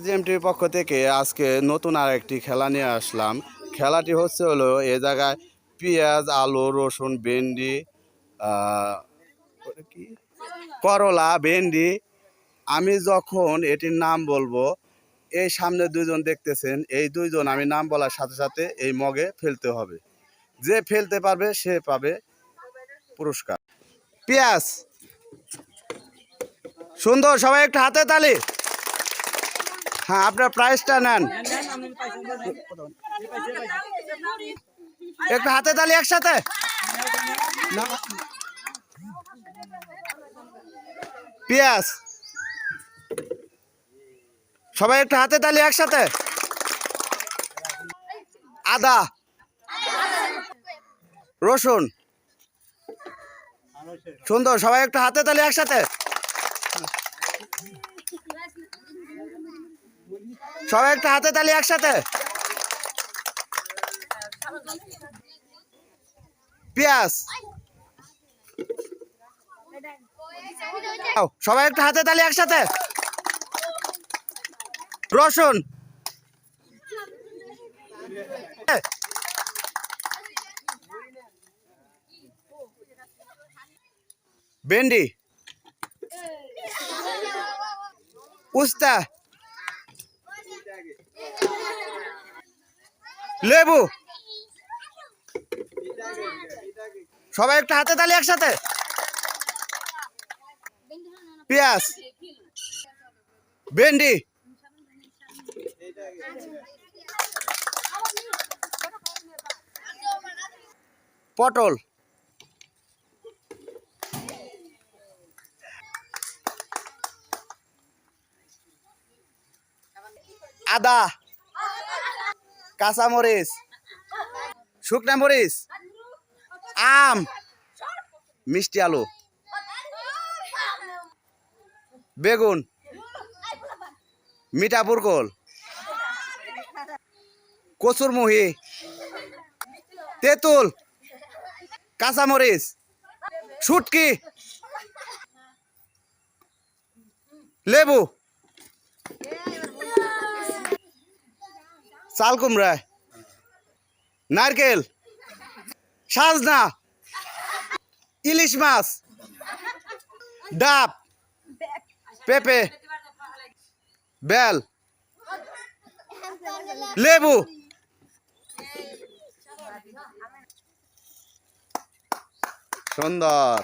জিএমটির পক্ষ থেকে আজকে নতুন আরেকটি খেলা নিয়ে আসলাম। খেলাটি হলো এ জায়গায় পেঁয়াজ, আলু, রসুন, ভেন্ডি, ওটা কি করলা, ভেন্ডি। আমি যখন এটির নাম বলবো, এই সামনে দুইজন দেখতেছেন, এই দুইজন আমি নাম বলার সাথে সাথে এই মগে ফেলতে হবে। যে ফেলতে পারবে সে পাবে পুরস্কার। পেঁয়াজ, সুন্দর, সবাই একটু হাতে তালি। হ্যাঁ, আপনার প্রাইজটা নেন। একটু হাতে তালি একসাথে। পেঁয়াজ, সবাই একটু হাতে তালি একসাথে। আদা, রসুন, সুন্দর, সবাই একটু হাতে তালি একসাথে। সবাই একটু হাতে তালি একসাথে। পেঁয়াজ, সবাই একটু হাতে তালি একসাথে। রসুন, ভেন্ডি, উস্তা, লেবু, সবাই একটু হাতে তালি একসাথে। পেঁয়াজ, ভেন্ডি, পটল, আদা, কাঁচামরিচ, শুকনা মরিচ, আম, মিষ্টি আলু, বেগুন, মিঠা পুরকল, কচুরমুহি, তেঁতুল, কাঁচামরিচ, শুটকি, লেবু, চাল কুমড়া, নারকেল, সাজনা, ইলিশ মাছ, ডাব, পেঁপে, বেল, লেবু। সুন্দর।